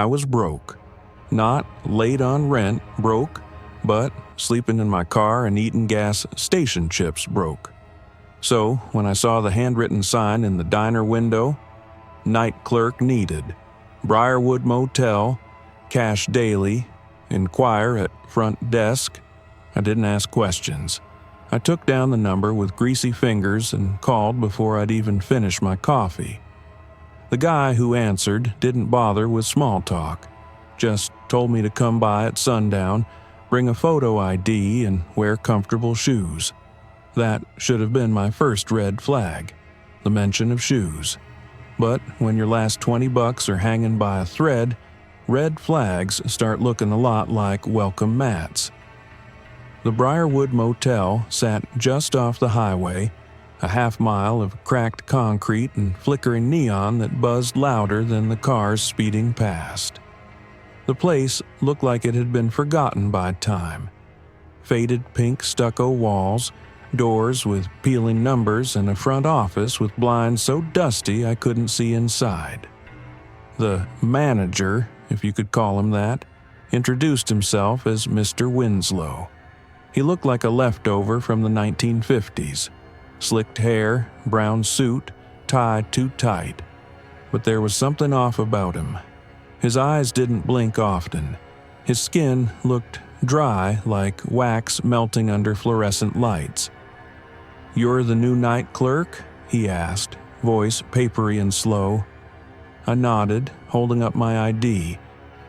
I was broke. Not late on rent broke, but sleeping in my car and eating gas station chips broke. So when I saw the handwritten sign in the diner window, night clerk needed, Briarwood Motel, cash daily, inquire at front desk, I didn't ask questions. I took down the number with greasy fingers and called before I'd even finished my coffee. The guy who answered didn't bother with small talk, just told me to come by at sundown, bring a photo ID, and wear comfortable shoes. That should have been my first red flag, the mention of shoes. But when your last $20 are hanging by a thread, red flags start looking a lot like welcome mats. The Briarwood Motel sat just off the highway, a half-mile of cracked concrete and flickering neon that buzzed louder than the cars speeding past. The place looked like it had been forgotten by time. Faded pink stucco walls, doors with peeling numbers, and a front office with blinds so dusty I couldn't see inside. The manager, if you could call him that, introduced himself as Mr. Winslow. He looked like a leftover from the 1950s. Slicked hair, brown suit, tied too tight. But there was something off about him. His eyes didn't blink often. His skin looked dry like wax melting under fluorescent lights. "You're the new night clerk?" he asked, voice papery and slow. I nodded, holding up my ID.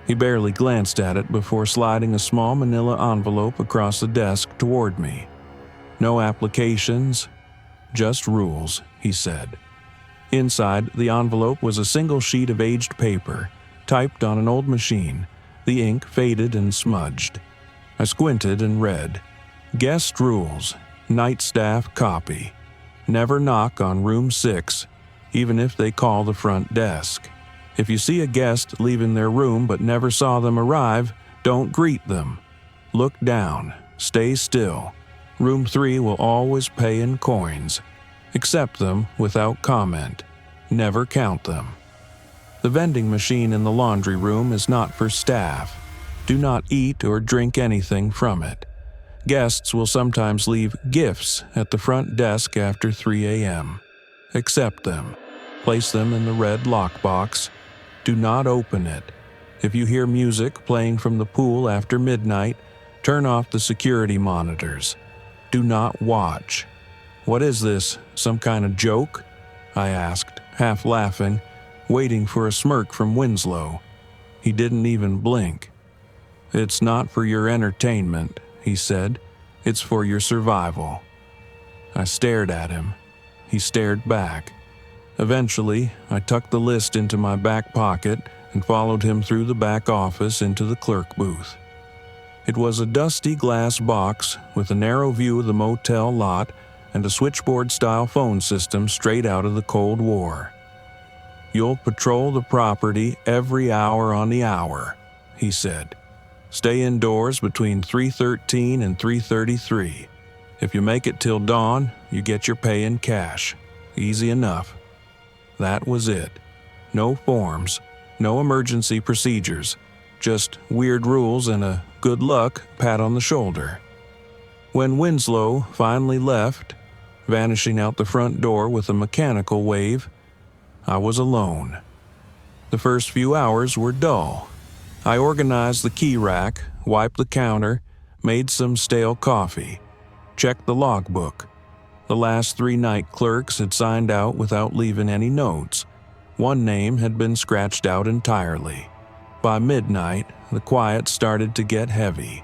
He barely glanced at it before sliding a small manila envelope across the desk toward me. "No applications, just rules," he said. Inside the envelope was a single sheet of aged paper, typed on an old machine, the ink faded and smudged. I squinted and read, "Guest rules, night staff copy. Never knock on room 6, even if they call the front desk. If you see a guest leaving their room but never saw them arrive, don't greet them. Look down, stay still. Room 3 will always pay in coins. Accept them without comment. Never count them. The vending machine in the laundry room is not for staff. Do not eat or drink anything from it. Guests will sometimes leave gifts at the front desk after 3 a.m. Accept them. Place them in the red lockbox. Do not open it. If you hear music playing from the pool after midnight, turn off the security monitors. Do not watch." "What is this, some kind of joke?" I asked, half laughing, waiting for a smirk from Winslow. He didn't even blink. "It's not for your entertainment," he said. "It's for your survival." I stared at him. He stared back. Eventually, I tucked the list into my back pocket and followed him through the back office into the clerk booth. It was a dusty glass box with a narrow view of the motel lot and a switchboard-style phone system straight out of the Cold War. "You'll patrol the property every hour on the hour," he said. "Stay indoors between 3:13 and 3:33. If you make it till dawn, you get your pay in cash. Easy enough." That was it. No forms, no emergency procedures, just weird rules and a good luck pat on the shoulder. When Winslow finally left, vanishing out the front door with a mechanical wave, I was alone. The first few hours were dull. I organized the key rack, wiped the counter, made some stale coffee, checked the logbook. The last 3 night clerks had signed out without leaving any notes. One name had been scratched out entirely. By midnight, the quiet started to get heavy,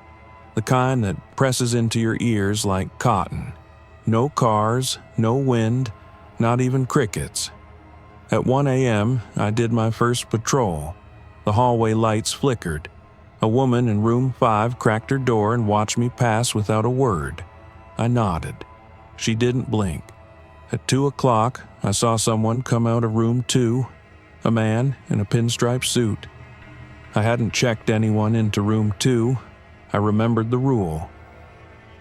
the kind that presses into your ears like cotton. No cars, no wind, not even crickets. At 1 a.m., I did my first patrol. The hallway lights flickered. A woman in room 5 cracked her door and watched me pass without a word. I nodded. She didn't blink. At 2 o'clock, I saw someone come out of room 2, a man in a pinstripe suit. I hadn't checked anyone into room 2. I remembered the rule.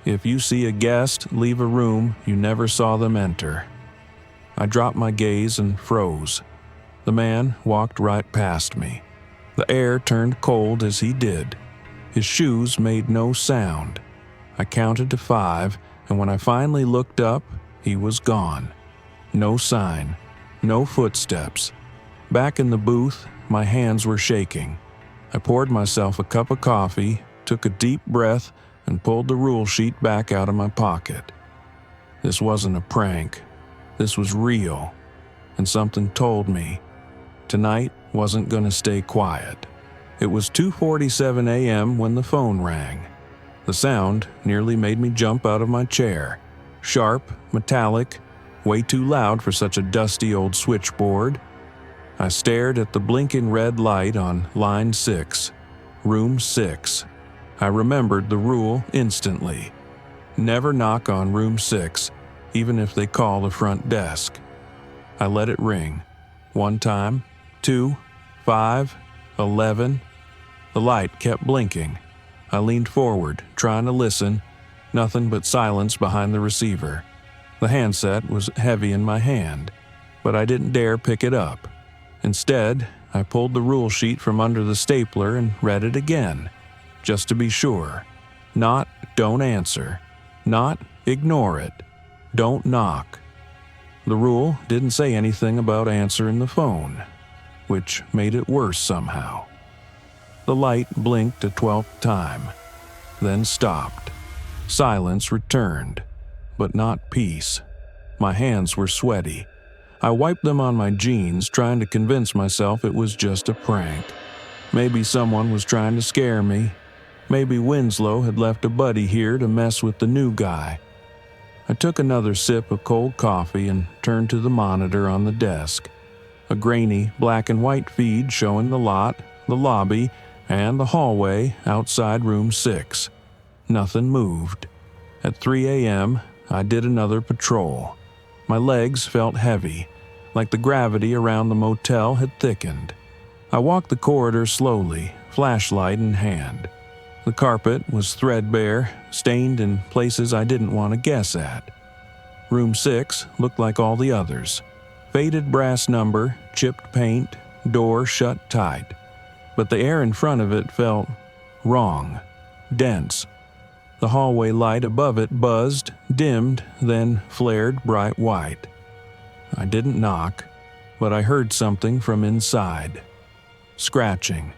If you see a guest leave a room, you never saw them enter. I dropped my gaze and froze. The man walked right past me. The air turned cold as he did. His shoes made no sound. I counted to 5, and when I finally looked up, he was gone. No sign, no footsteps. Back in the booth, my hands were shaking. I poured myself a cup of coffee, took a deep breath, and pulled the rule sheet back out of my pocket. This wasn't a prank. This was real. And something told me tonight wasn't going to stay quiet. It was 2:47 a.m. when the phone rang. The sound nearly made me jump out of my chair. Sharp, metallic, way too loud for such a dusty old switchboard. I stared at the blinking red light on line 6, room 6. I remembered the rule instantly. Never knock on room 6, even if they call the front desk. I let it ring. 1 time, 2, 5, 11. The light kept blinking. I leaned forward, trying to listen. Nothing but silence behind the receiver. The handset was heavy in my hand, but I didn't dare pick it up. Instead, I pulled the rule sheet from under the stapler and read it again, just to be sure. Not, don't answer. Not, ignore it. Don't knock. The rule didn't say anything about answering the phone, which made it worse somehow. The light blinked a 12th time, then stopped. Silence returned, but not peace. My hands were sweaty. I wiped them on my jeans, trying to convince myself it was just a prank. Maybe someone was trying to scare me. Maybe Winslow had left a buddy here to mess with the new guy. I took another sip of cold coffee and turned to the monitor on the desk. A grainy black and white feed showing the lot, the lobby, and the hallway outside room 6. Nothing moved. At 3 a.m., I did another patrol. My legs felt heavy, like the gravity around the motel had thickened. I walked the corridor slowly, flashlight in hand. The carpet was threadbare, stained in places I didn't want to guess at. Room 6 looked like all the others. Faded brass number, chipped paint, door shut tight. But the air in front of it felt wrong, dense. The hallway light above it buzzed, dimmed, then flared bright white. I didn't knock, but I heard something from inside. Scratching,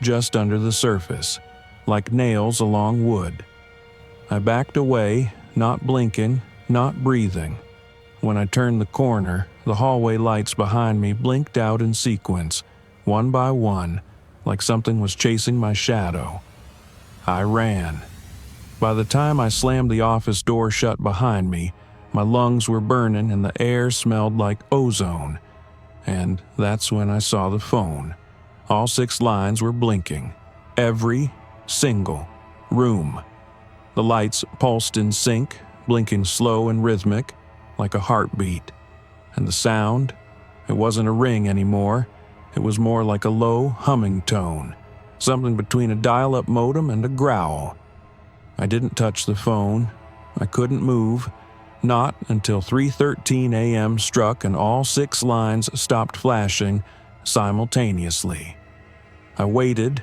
just under the surface, like nails along wood. I backed away, not blinking, not breathing. When I turned the corner, the hallway lights behind me blinked out in sequence, one by one, like something was chasing my shadow. I ran. By the time I slammed the office door shut behind me, my lungs were burning and the air smelled like ozone. And that's when I saw the phone. All 6 lines were blinking. Every single room. The lights pulsed in sync, blinking slow and rhythmic, like a heartbeat. And the sound? It wasn't a ring anymore. It was more like a low humming tone, something between a dial-up modem and a growl. I didn't touch the phone. I couldn't move, not until 3:13 a.m. struck and all 6 lines stopped flashing simultaneously. I waited,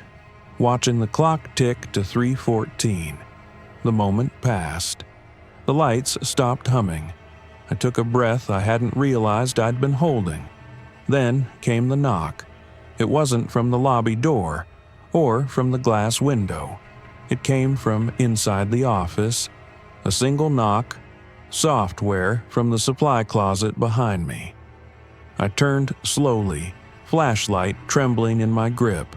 watching the clock tick to 3:14. The moment passed. The lights stopped humming. I took a breath I hadn't realized I'd been holding. Then came the knock. It wasn't from the lobby door or from the glass window. It came from inside the office. A single knock, software from the supply closet behind me. I turned slowly, flashlight trembling in my grip.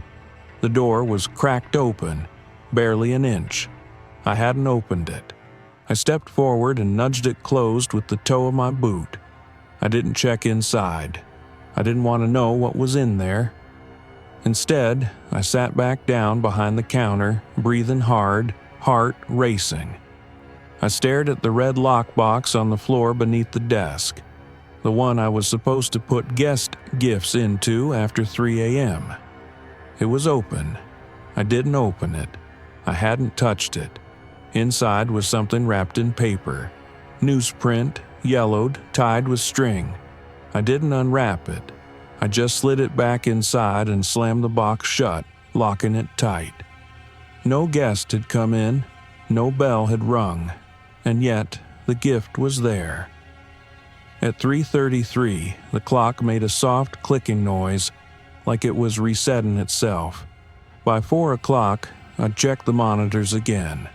The door was cracked open, barely an inch. I hadn't opened it. I stepped forward and nudged it closed with the toe of my boot. I didn't check inside. I didn't want to know what was in there. Instead, I sat back down behind the counter, breathing hard, heart racing. I stared at the red lockbox on the floor beneath the desk, the one I was supposed to put guest gifts into after 3 a.m. It was open. I didn't open it. I hadn't touched it. Inside was something wrapped in paper. Newsprint, yellowed, tied with string. I didn't unwrap it. I just slid it back inside and slammed the box shut, locking it tight. No guest had come in, no bell had rung, and yet the gift was there. At 3:33, the clock made a soft clicking noise, like it was resetting itself. By 4 o'clock, I checked the monitors again.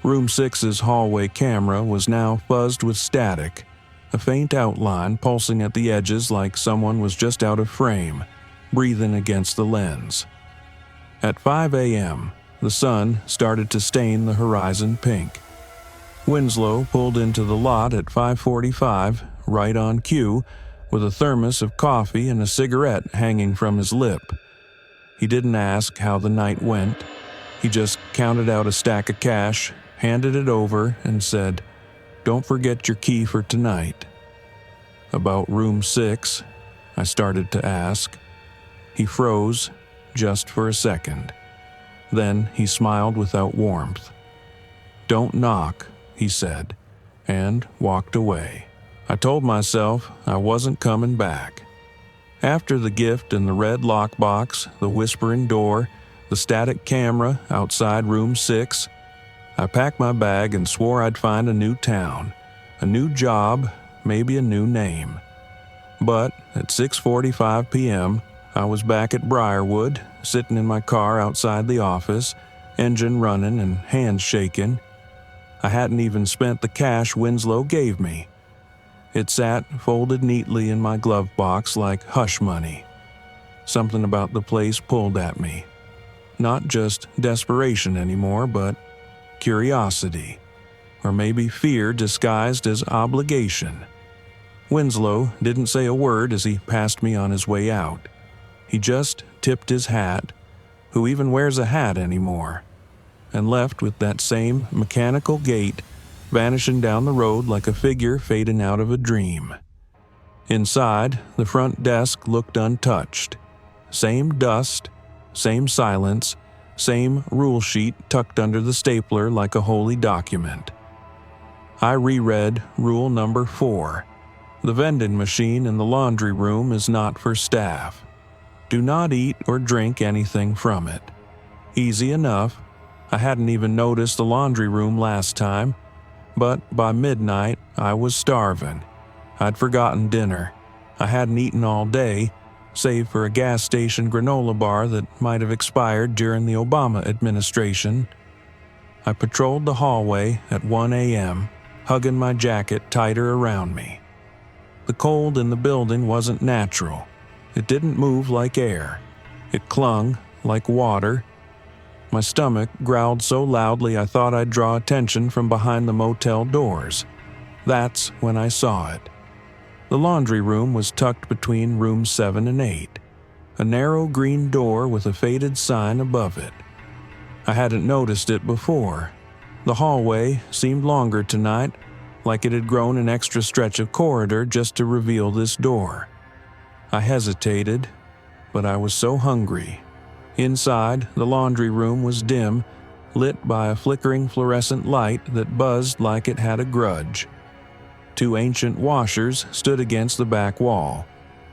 Room 6's hallway camera was now fuzzed with static, a faint outline pulsing at the edges like someone was just out of frame, breathing against the lens. At 5 a.m., the sun started to stain the horizon pink. Winslow pulled into the lot at 5:45, right on cue, with a thermos of coffee and a cigarette hanging from his lip. He didn't ask how the night went. He just counted out a stack of cash, handed it over, and said, "Don't forget your key for tonight." About room 6, I started to ask. He froze, just for a second. Then he smiled without warmth. "Don't knock," he said, and walked away. I told myself I wasn't coming back. After the gift and the red lockbox, the whispering door, the static camera outside room 6, I packed my bag and swore I'd find a new town, a new job, maybe a new name. But at 6:45 p.m., I was back at Briarwood, sitting in my car outside the office, engine running and hands shaking. I hadn't even spent the cash Winslow gave me. It sat folded neatly in my glove box like hush money. Something about the place pulled at me. Not just desperation anymore, but curiosity, or maybe fear disguised as obligation. Winslow didn't say a word as he passed me on his way out. He just tipped his hat, who even wears a hat anymore, and left with that same mechanical gait, vanishing down the road like a figure fading out of a dream. Inside, the front desk looked untouched. Same dust, same silence, same rule sheet tucked under the stapler like a holy document. I reread rule number 4. The vending machine in the laundry room is not for staff. Do not eat or drink anything from it. Easy enough. I hadn't even noticed the laundry room last time, but by midnight I was starving. I'd forgotten dinner. I hadn't eaten all day, save for a gas station granola bar that might have expired during the Obama administration. I patrolled the hallway at 1 a.m., hugging my jacket tighter around me. The cold in the building wasn't natural. It didn't move like air. It clung like water. My stomach growled so loudly I thought I'd draw attention from behind the motel doors. That's when I saw it. The laundry room was tucked between rooms 7 and 8, a narrow green door with a faded sign above it. I hadn't noticed it before. The hallway seemed longer tonight, like it had grown an extra stretch of corridor just to reveal this door. I hesitated, but I was so hungry. Inside, the laundry room was dim, lit by a flickering fluorescent light that buzzed like it had a grudge. 2 ancient washers stood against the back wall.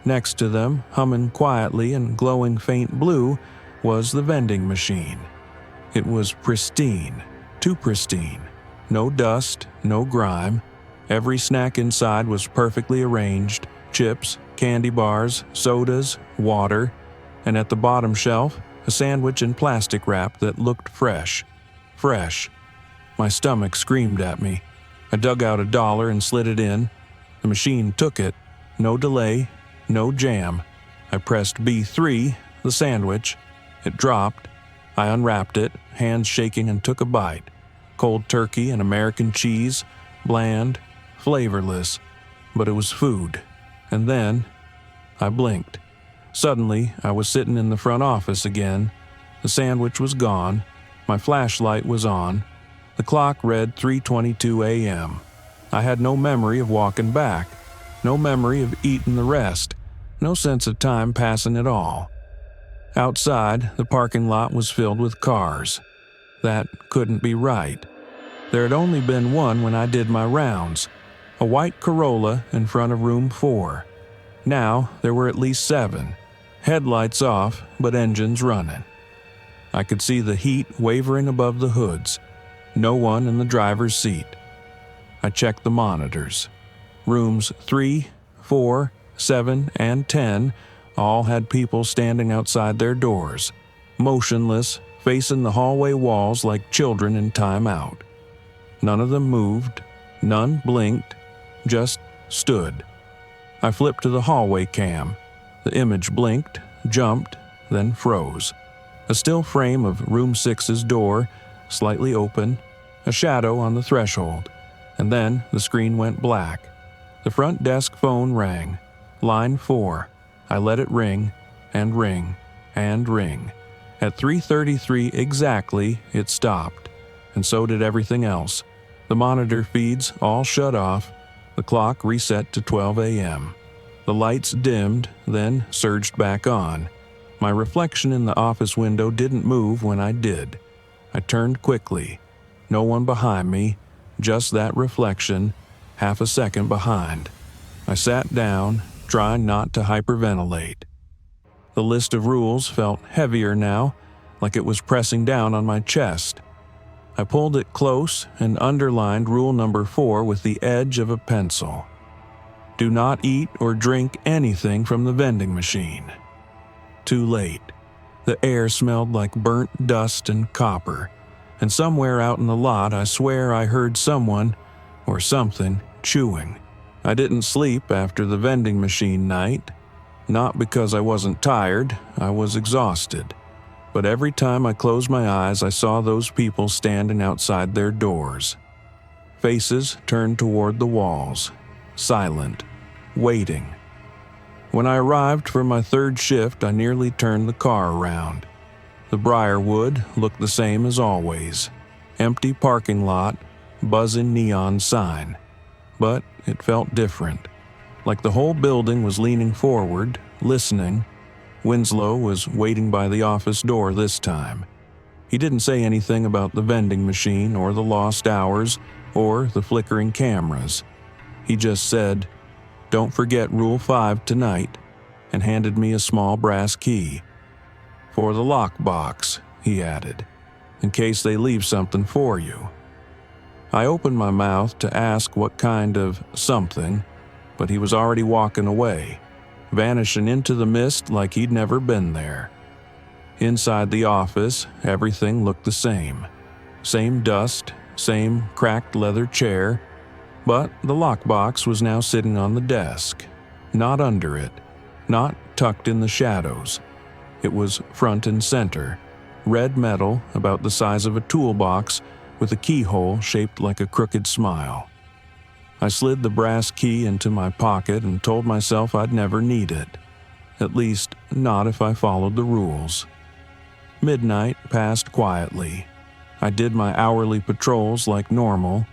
Next to them, humming quietly and glowing faint blue, was the vending machine. It was pristine, too pristine. No dust, no grime. Every snack inside was perfectly arranged: chips, candy bars, sodas, water, and at the bottom shelf, a sandwich in plastic wrap that looked fresh. Fresh. My stomach screamed at me. I dug out $1 and slid it in. The machine took it. No delay, no jam. I pressed B3, the sandwich. It dropped. I unwrapped it, hands shaking, and took a bite. Cold turkey and American cheese, bland, flavorless, but it was food. And then, I blinked. Suddenly, I was sitting in the front office again. The sandwich was gone. My flashlight was on. The clock read 3:22 a.m. I had no memory of walking back, no memory of eating the rest, no sense of time passing at all. Outside, the parking lot was filled with cars. That couldn't be right. There had only been one when I did my rounds, a white Corolla in front of room 4. Now there were at least 7, headlights off but engines running. I could see the heat wavering above the hoods. No one in the driver's seat. I checked the monitors. Rooms 3, 4, 7, and 10 all had people standing outside their doors, motionless, facing the hallway walls like children in timeout. None of them moved, none blinked, just stood. I flipped to the hallway cam. The image blinked, jumped, then froze. A still frame of room 6's door, slightly open, a shadow on the threshold, and then the screen went black. The front desk phone rang. Line 4. I let it ring, and ring, and ring. At 3:33 exactly, it stopped, and so did everything else. The monitor feeds all shut off. The clock reset to 12 a.m. The lights dimmed, then surged back on. My reflection in the office window didn't move when I did. I turned quickly. No one behind me, just that reflection, half a second behind. I sat down, trying not to hyperventilate. The list of rules felt heavier now, like it was pressing down on my chest. I pulled it close and underlined rule number 4 with the edge of a pencil. Do not eat or drink anything from the vending machine. Too late. The air smelled like burnt dust and copper, and somewhere out in the lot I swear I heard someone, or something, chewing. I didn't sleep after the vending machine night. Not because I wasn't tired, I was exhausted. But every time I closed my eyes, I saw those people standing outside their doors. Faces turned toward the walls, silent, waiting. When I arrived for my 3rd shift, I nearly turned the car around. The Briarwood looked the same as always. Empty parking lot, buzzing neon sign. But it felt different. Like the whole building was leaning forward, listening. Winslow was waiting by the office door this time. He didn't say anything about the vending machine or the lost hours or the flickering cameras. He just said, "Don't forget Rule 5 tonight," and handed me a small brass key. "For the lockbox," he added, "in case they leave something for you." I opened my mouth to ask what kind of something, but he was already walking away, vanishing into the mist like he'd never been there. Inside the office, everything looked the same. Same dust, same cracked leather chair, but the lockbox was now sitting on the desk, not under it, not tucked in the shadows. It was front and center, red metal about the size of a toolbox with a keyhole shaped like a crooked smile. I slid the brass key into my pocket and told myself I'd never need it. At least, not if I followed the rules. Midnight passed quietly. I did my hourly patrols like normal.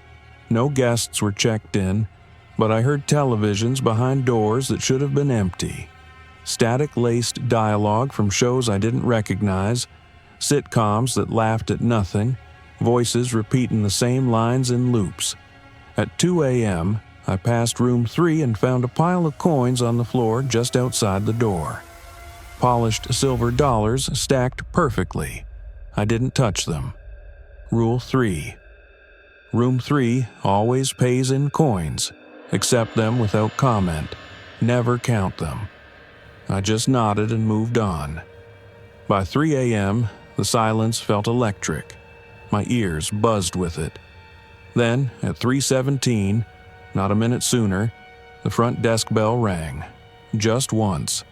No guests were checked in, but I heard televisions behind doors that should have been empty. Static-laced dialogue from shows I didn't recognize, sitcoms that laughed at nothing, voices repeating the same lines in loops. At 2 a.m., I passed room 3 and found a pile of coins on the floor just outside the door. Polished silver dollars stacked perfectly. I didn't touch them. Rule 3. Room 3 always pays in coins. Accept them without comment. Never count them. I just nodded and moved on. By 3 a.m., the silence felt electric. My ears buzzed with it. Then, at 3:17, not a minute sooner, the front desk bell rang. Just once.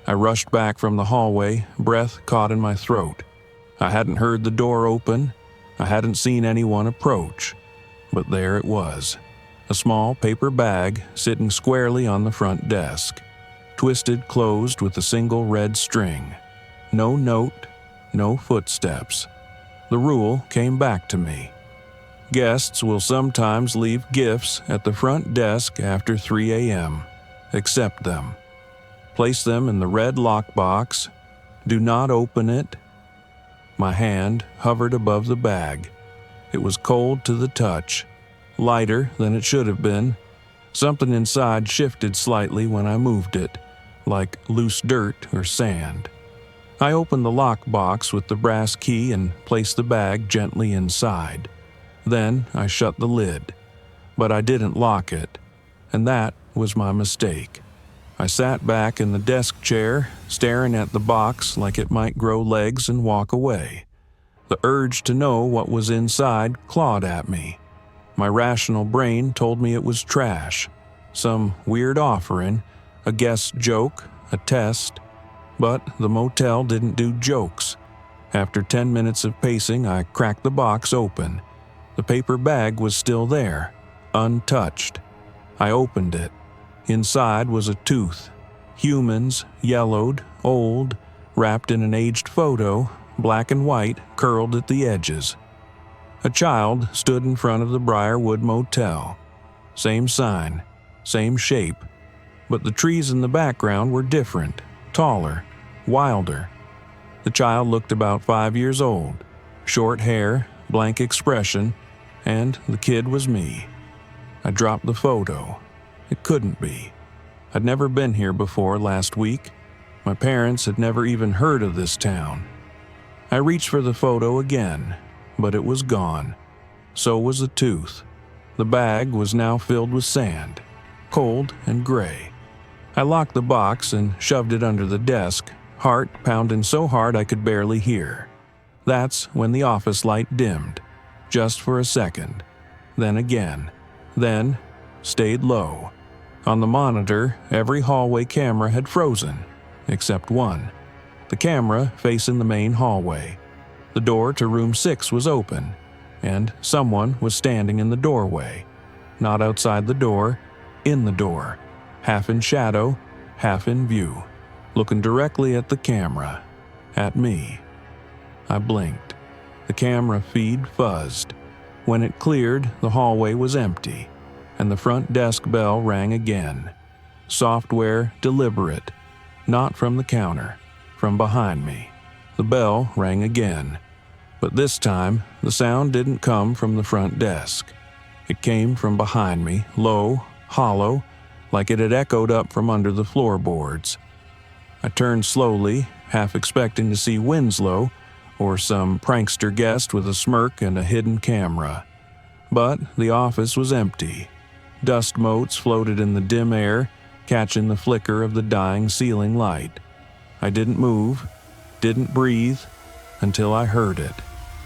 I rushed back from the hallway, breath caught in my throat. I hadn't heard the door open. I hadn't seen anyone approach. But there it was. A small paper bag sitting squarely on the front desk, twisted closed with a single red string. No note, no footsteps. The rule came back to me. Guests will sometimes leave gifts at the front desk after 3 a.m. Accept them. Place them in the red lockbox. Do not open it. My hand hovered above the bag. It was cold to the touch, lighter than it should have been. Something inside shifted slightly when I moved it, like loose dirt or sand. I opened the lockbox with the brass key and placed the bag gently inside. Then I shut the lid, but I didn't lock it, and that was my mistake. I sat back in the desk chair, staring at the box like it might grow legs and walk away. The urge to know what was inside clawed at me. My rational brain told me it was trash, some weird offering, a guest joke, a test. But the motel didn't do jokes. After 10 minutes of pacing, I cracked the box open. The paper bag was still there, untouched. I opened it. Inside was a tooth. Humans, yellowed, old, wrapped in an aged photo, black and white, curled at the edges. A child stood in front of the Briarwood Motel. Same sign, same shape, but the trees in the background were different, taller, wilder. The child looked about 5 years old, short hair, blank expression, and the kid was me. I dropped the photo. It couldn't be. I'd never been here before last week. My parents had never even heard of this town. I reached for the photo again, but it was gone. So was the tooth. The bag was now filled with sand, cold and gray. I locked the box and shoved it under the desk, heart pounding so hard I could barely hear. That's when the office light dimmed, just for a second, then again, then stayed low. On the monitor, every hallway camera had frozen, except one. The camera facing the main hallway. The door to room 6 was open, and someone was standing in the doorway. Not outside the door, in the door, half in shadow, half in view, looking directly at the camera, at me. I blinked. The camera feed fuzzed. When it cleared, the hallway was empty, and the front desk bell rang again. Software deliberate, not from the counter, from behind me. The bell rang again, but this time the sound didn't come from the front desk. It came from behind me, low, hollow, like it had echoed up from under the floorboards. I turned slowly, half expecting to see Winslow or some prankster guest with a smirk and a hidden camera. But the office was empty. Dust motes floated in the dim air, catching the flicker of the dying ceiling light. I didn't move, didn't breathe, until I heard it.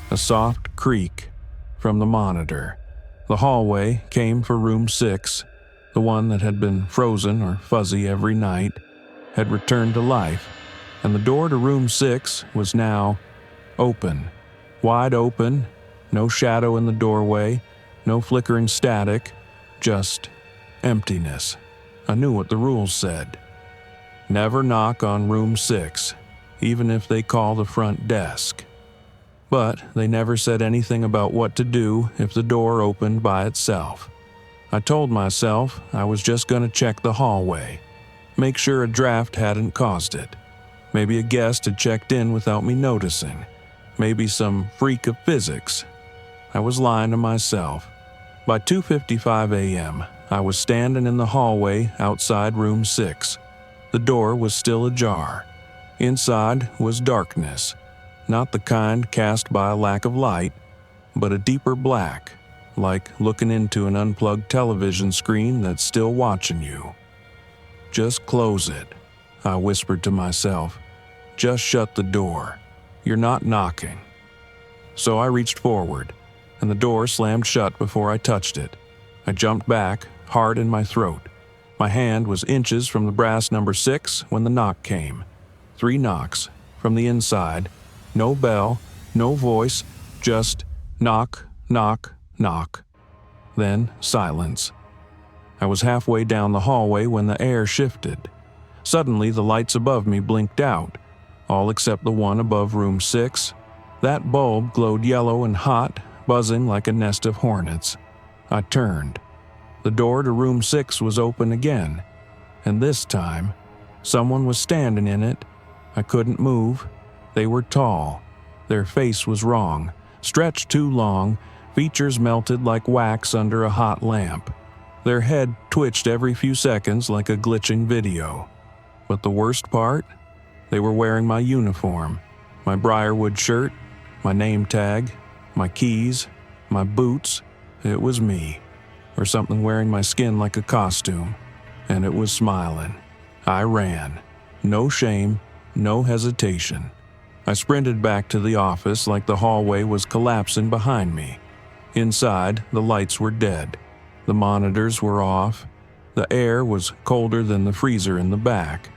A soft creak from the monitor. The hallway came for room 6, the one that had been frozen or fuzzy every night, had returned to life, and the door to room 6 was now open, wide open, no shadow in the doorway, no flickering static, just emptiness. I knew what the rules said. Never knock on room 6, even if they call the front desk. But they never said anything about what to do if the door opened by itself. I told myself I was just going to check the hallway, make sure a draft hadn't caused it. Maybe a guest had checked in without me noticing. Maybe some freak of physics. I was lying to myself. By 2:55 a.m., I was standing in the hallway outside room 6. The door was still ajar. Inside was darkness, not the kind cast by a lack of light, but a deeper black, like looking into an unplugged television screen that's still watching you. "Just close it," I whispered to myself. "Just shut the door. You're not knocking." So I reached forward, and the door slammed shut before I touched it. I jumped back, heart in my throat. My hand was inches from the brass number 6 when the knock came. 3 knocks, from the inside. No bell, no voice, just knock, knock, knock. Then silence. I was halfway down the hallway when the air shifted. Suddenly the lights above me blinked out, all except the one above room 6. That bulb glowed yellow and hot, buzzing like a nest of hornets. I turned. The door to room 6 was open again, and this time, someone was standing in it. I couldn't move. They were tall. Their face was wrong, stretched too long, features melted like wax under a hot lamp. Their head twitched every few seconds like a glitching video. But the worst part? They were wearing my uniform, my Briarwood shirt, my name tag, my keys, my boots. It was me, or something wearing my skin like a costume, and it was smiling. I ran. No shame, no hesitation. I sprinted back to the office like the hallway was collapsing behind me. Inside, the lights were dead. The monitors were off. The air was colder than the freezer in the back.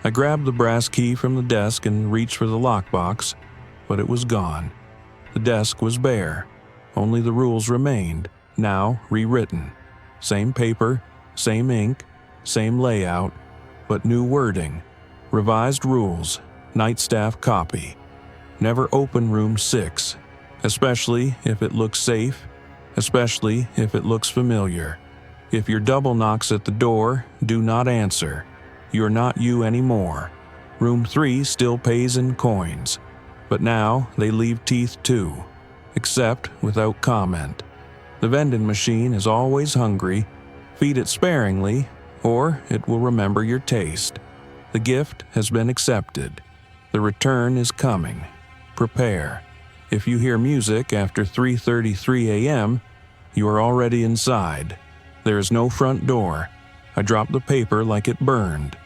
I grabbed the brass key from the desk and reached for the lockbox, but it was gone. The desk was bare. Only the rules remained, now rewritten. Same paper, same ink, same layout, but new wording. Revised rules, night staff copy. Never open room 6, especially if it looks safe, especially if it looks familiar. If your double knocks at the door, do not answer. You're not you anymore. Room 3 still pays in coins, but now they leave teeth too, except without comment. The vending machine is always hungry. Feed it sparingly, or it will remember your taste. The gift has been accepted. The return is coming. Prepare. If you hear music after 3:33 a.m., you are already inside. There is no front door. I dropped the paper like it burned.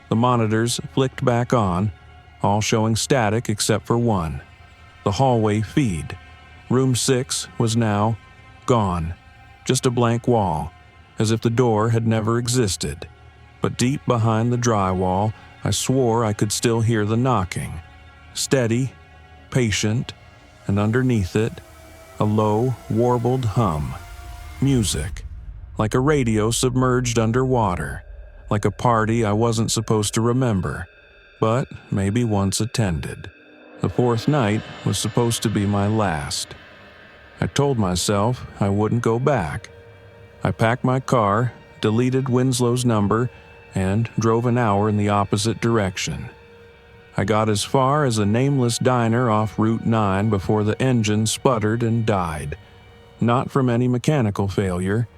The monitors flicked back on, all showing static except for one. The hallway feed. Room 6 was now gone. Just a blank wall, as if the door had never existed. But deep behind the drywall, I swore I could still hear the knocking. Steady, patient, and underneath it, a low, warbled hum. Music. Like a radio submerged underwater. Like a party I wasn't supposed to remember, but maybe once attended. The 4th night was supposed to be my last. I told myself I wouldn't go back. I packed my car, deleted Winslow's number, and drove an hour in the opposite direction. I got as far as a nameless diner off Route 9 before the engine sputtered and died. Not from any mechanical failure,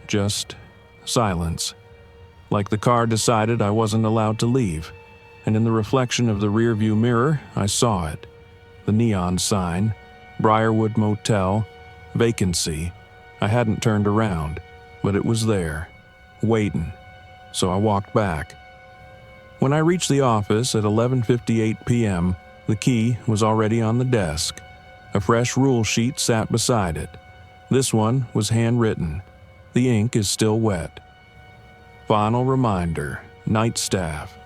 just silence. Like the car decided I wasn't allowed to leave, and in the reflection of the rearview mirror, I saw it. The neon sign, Briarwood Motel, vacancy. I hadn't turned around, but it was there, waiting. So I walked back. When I reached the office at 11:58 p.m., the key was already on the desk. A fresh rule sheet sat beside it. This one was handwritten. The ink is still wet. Final reminder, night staff.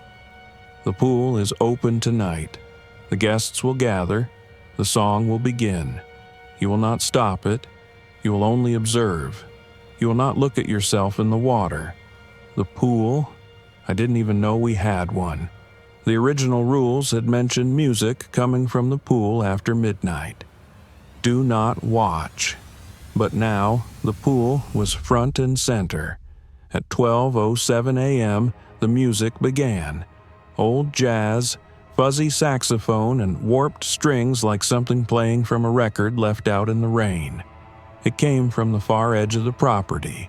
The pool is open tonight. The guests will gather. The song will begin. You will not stop it. You will only observe. You will not look at yourself in the water. The pool? I didn't even know we had one. The original rules had mentioned music coming from the pool after midnight. Do not watch. But now, the pool was front and center. At 12:07 a.m., the music began. Old jazz, fuzzy saxophone, and warped strings like something playing from a record left out in the rain. It came from the far edge of the property,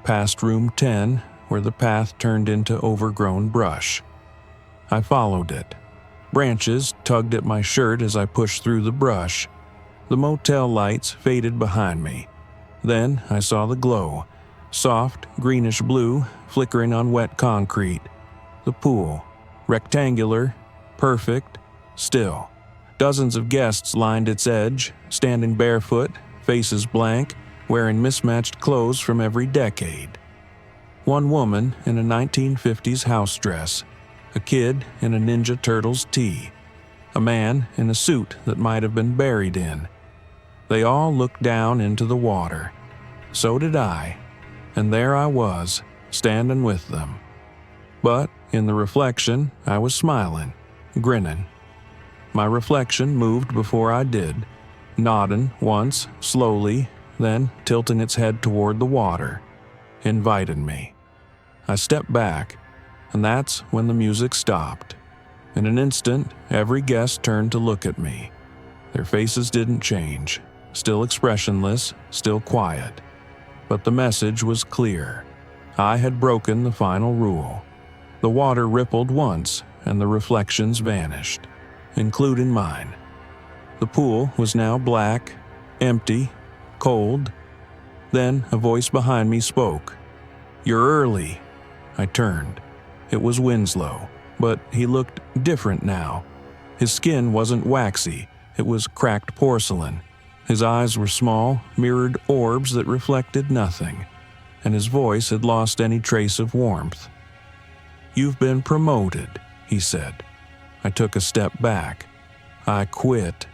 past room 10, where the path turned into overgrown brush. I followed it. Branches tugged at my shirt as I pushed through the brush. The motel lights faded behind me. Then I saw the glow, soft greenish blue, flickering on wet concrete. The pool, rectangular, perfect, still. Dozens of guests lined its edge, standing barefoot, faces blank, wearing mismatched clothes from every decade. One woman in a 1950s house dress, a kid in a Ninja Turtles tee, a man in a suit that might have been buried in. They all looked down into the water. So did I, and there I was, standing with them. But in the reflection, I was smiling, grinning. My reflection moved before I did, nodding once, slowly, then tilting its head toward the water, invited me. I stepped back, and that's when the music stopped. In an instant, every guest turned to look at me. Their faces didn't change, still expressionless, still quiet. But the message was clear. I had broken the final rule. The water rippled once, and the reflections vanished, including mine. The pool was now black, empty, cold. Then a voice behind me spoke. "You're early." I turned. It was Winslow, but he looked different now. His skin wasn't waxy, it was cracked porcelain. His eyes were small, mirrored orbs that reflected nothing, and his voice had lost any trace of warmth. "You've been promoted," he said. I took a step back. "I quit."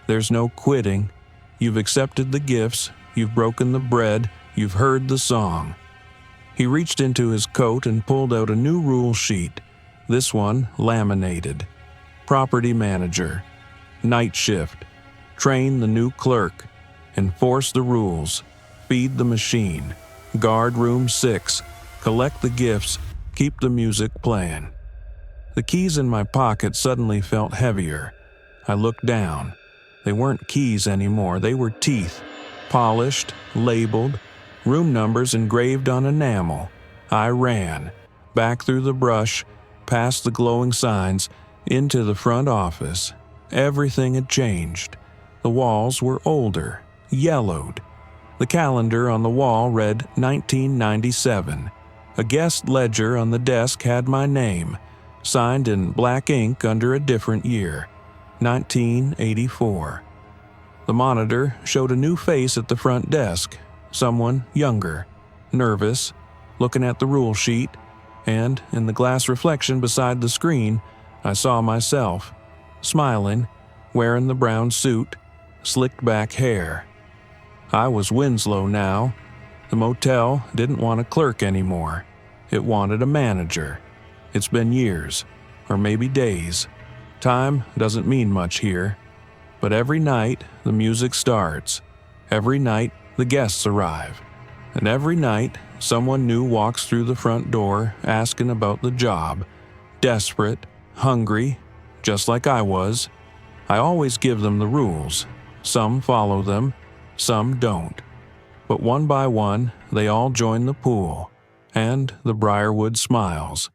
"There's no quitting. You've accepted the gifts, you've broken the bread, you've heard the song." He reached into his coat and pulled out a new rule sheet, this one laminated. Property manager. Night shift. Train the new clerk. Enforce the rules. Feed the machine. Guard room 6. Collect the gifts. Keep the music playing. The keys in my pocket suddenly felt heavier. I looked down. They weren't keys anymore, they were teeth. Polished, labeled, room numbers engraved on enamel. I ran, back through the brush, past the glowing signs, into the front office. Everything had changed. The walls were older, yellowed. The calendar on the wall read 1997. A guest ledger on the desk had my name, signed in black ink under a different year, 1984. The monitor showed a new face at the front desk, someone younger, nervous, looking at the rule sheet, and in the glass reflection beside the screen, I saw myself, smiling, wearing the brown suit, slicked back hair. I was Winslow now. The motel didn't want a clerk anymore. It wanted a manager. It's been years, or maybe days. Time doesn't mean much here. But every night the music starts. Every night the guests arrive. And every night someone new walks through the front door asking about the job. Desperate, hungry, just like I was. I always give them the rules. Some follow them, some don't. But one by one, they all join the pool, and the Briarwood smiles.